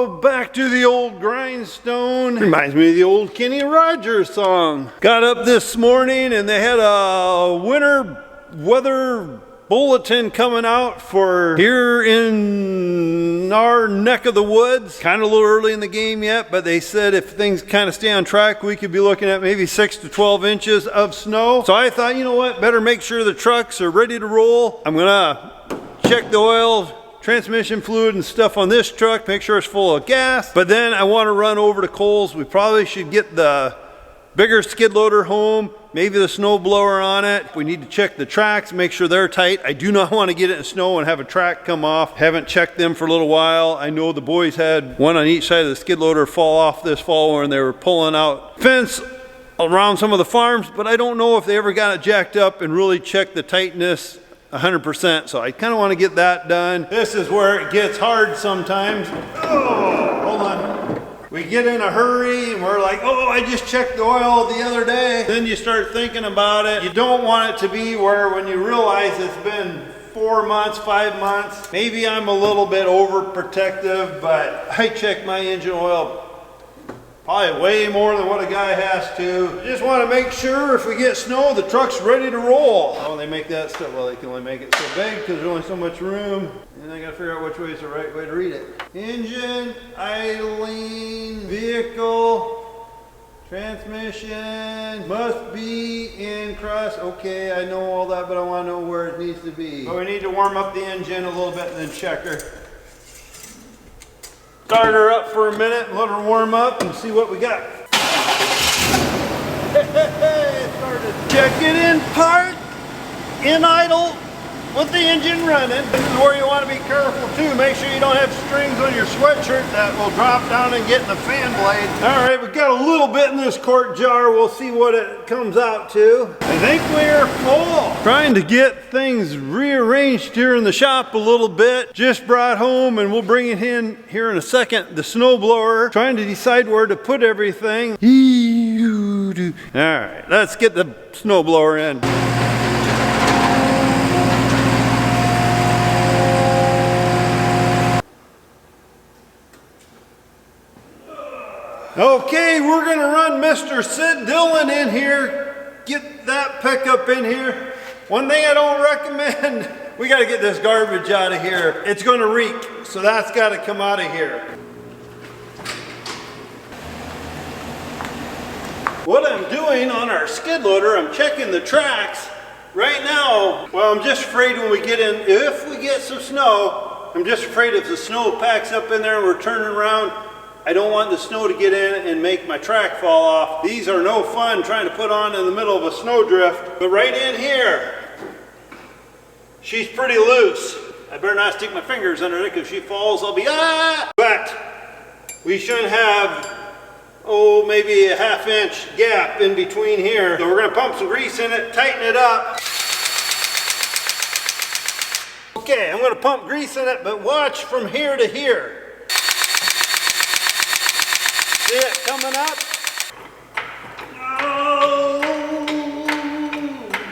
Oh, back to the old grindstone. Reminds me of the old Kenny Rogers song. Got up this morning and they had a winter weather bulletin coming out for here in our neck of the woods. Kind of a little early in the game yet, but they said if things kind of stay on track, we could be looking at maybe 6 to 12 inches of snow. So I thought, you know what, better make sure the trucks are ready to roll. I'm gonna check the oil, transmission fluid and stuff on this truck, make sure it's full of gas. But then I want to run over to Kohl's. We probably should get the bigger skid loader home, maybe the snow blower on it. We need to check the tracks, make sure they're tight. I do not want to get it in snow and have a track come off. Haven't checked them for a little while. I know the boys had one on each side of the skid loader fall off this fall when they were pulling out fence around some of the farms, but I don't know if they ever got it jacked up and really checked the tightness 100%, so I kind of want to get that done. This is where it gets hard sometimes. Oh, hold on. We get in a hurry and we're like, oh, I just checked the oil the other day. Then you start thinking about it. You don't want it to be where when you realize it's been 4 months, 5 months, maybe I'm a little bit overprotective, but I check my engine oil probably way more than what a guy has to. Just want to make sure if we get snow, the truck's ready to roll. Oh, they make that stuff, well, they can only make it so big because there's only so much room. And I gotta figure out which way is the right way to read it. Engine, idling, vehicle, transmission, must be in cross. Okay, I know all that, but I want to know where it needs to be. But we need to warm up the engine a little bit and then check her. Start her up for a minute and let her warm up and see what we got. Hey, started. Check it in park, in idle, with the engine running. This is where you want to be careful too. Make sure you don't have strings on your sweatshirt that will drop down and get in the fan blade. All right, we've got a little bit in this quart jar. We'll see what it comes out to. I think we're full. Trying to get things rearranged here in the shop a little bit. Just brought home, and we'll bring it in here in a second, the snow blower. Trying to decide where to put everything. All right, let's get the snow blower in. Okay, we're gonna run Mr. Sid Dillon in here, get that pickup in here. One thing I don't recommend, we gotta get this garbage out of here. It's gonna reek, so that's gotta come out of here. What I'm doing on our skid loader, I'm checking the tracks. Right now, well, I'm just afraid when we get in, if we get some snow, I'm just afraid if the snow packs up in there and we're turning around, I don't want the snow to get in and make my track fall off. These are no fun trying to put on in the middle of a snowdrift. But right in here, she's pretty loose. I better not stick my fingers under it because if she falls, I'll be But we shouldn't have, oh, maybe a ½ inch gap in between here. So we're gonna pump some grease in it, tighten it up. Okay, I'm gonna pump grease in it, but watch from here to here. See it coming up? Oh,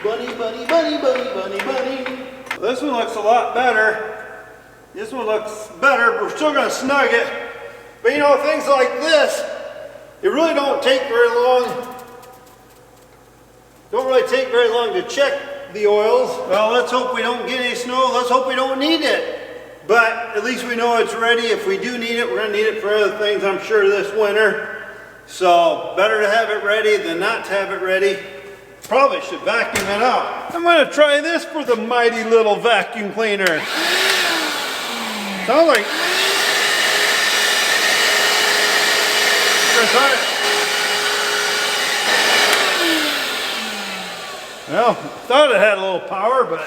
bunny, bunny, bunny, bunny, bunny, bunny. This one looks a lot better. This one looks better, but we're still gonna snug it. But you know, things like this, it really don't take very long. Don't really take very long to check the oils. Well, let's hope we don't get any snow. Let's hope we don't need it. But at least we know it's ready. If we do need it, we're gonna need it for other things, I'm sure, this winter. So better to have it ready than not to have it ready. Probably should vacuum it out. I'm gonna try this for the mighty little vacuum cleaner. Sounds like, well, thought it had a little power, but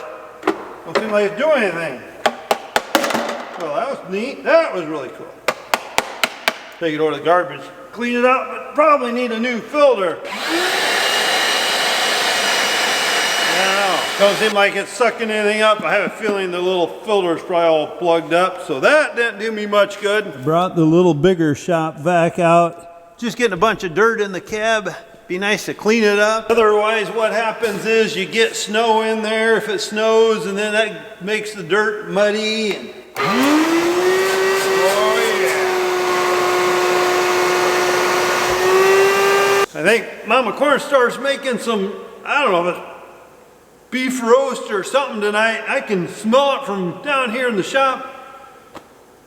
don't seem like it's doing anything. Well, that was neat. That was really cool. Take it over to the garbage, clean it up, but probably need a new filter. Don't seem like it's sucking anything up. I have a feeling the little filter's probably all plugged up, so that didn't do me much good. Brought the little bigger shop vac out. Just getting a bunch of dirt in the cab. Be nice to clean it up. Otherwise, what happens is you get snow in there if it snows, and then that makes the dirt muddy. Oh yeah. Mama Cornstar's making some, I don't know if it's beef roast or something tonight. I can smell it from down here in the shop.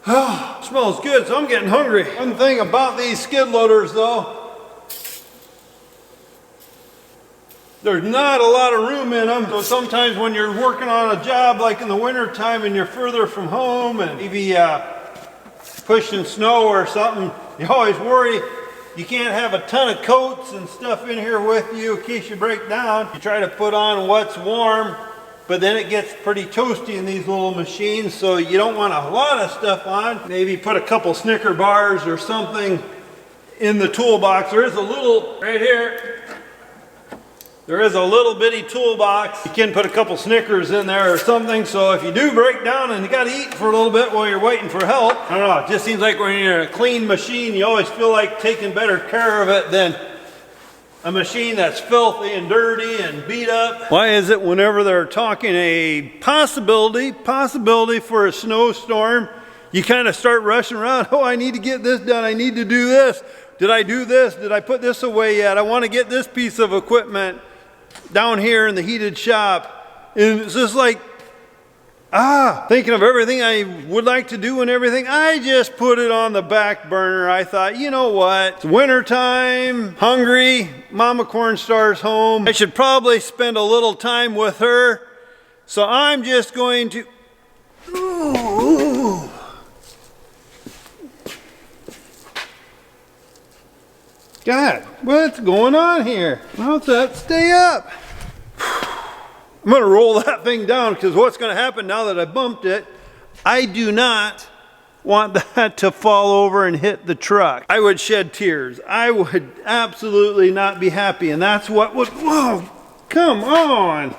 Oh, smells good, so I'm getting hungry. One thing about these skid loaders though, there's not a lot of room in them. So sometimes when you're working on a job like in the winter time and you're further from home and maybe pushing snow or something, you always worry you can't have a ton of coats and stuff in here with you in case you break down. You try to put on what's warm, but then it gets pretty toasty in these little machines, so you don't want a lot of stuff on. Maybe put a couple Snicker bars or something in the toolbox. There is a little, right here, there is a little bitty toolbox. You can put a couple Snickers in there or something, so if you do break down and you gotta eat for a little bit while you're waiting for help, I don't know, it just seems like when you're in a clean machine, you always feel like taking better care of it than a machine that's filthy and dirty and beat up. Why is it whenever they're talking a possibility for a snowstorm, you kind of start rushing around, oh, I need to get this done, I need to do this. Did I do this? Did I put this away yet? I want to get this piece of equipment down here in the heated shop. And it's just like, thinking of everything I would like to do and everything, I just put it on the back burner. I thought, you know what? It's winter time, hungry, Mama Cornstar's home. I should probably spend a little time with her. So I'm just going to, ooh. God, what's going on here? How's that stay up? I'm gonna roll that thing down because what's gonna happen now that I bumped it, I do not want that to fall over and hit the truck. I would shed tears. I would absolutely not be happy, and that's what would, whoa, come on.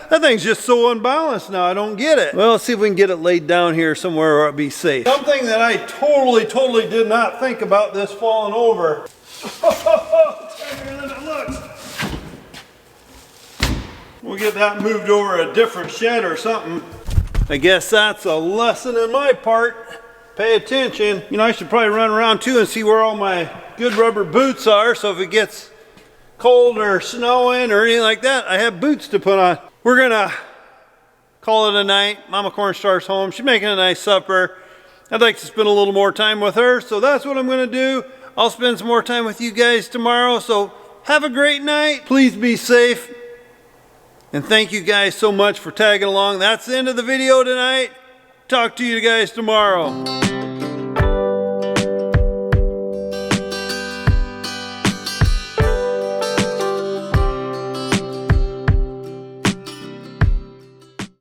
That thing's just so unbalanced now, I don't get it. Well, let's see if we can get it laid down here somewhere where it'll be safe. Something that I totally did not think about this falling over. It's heavier than it looks. We'll get that moved over a different shed or something. I guess that's a lesson in my part. Pay attention. You know, I should probably run around too and see where all my good rubber boots are, so if it gets cold or snowing or anything like that, I have boots to put on. We're gonna call it a night. Mama Cornstar's home. She's making a nice supper. I'd like to spend a little more time with her, so that's what I'm gonna do. I'll spend some more time with you guys tomorrow, so have a great night. Please be safe. And thank you guys so much for tagging along. That's the end of the video tonight. Talk to you guys tomorrow.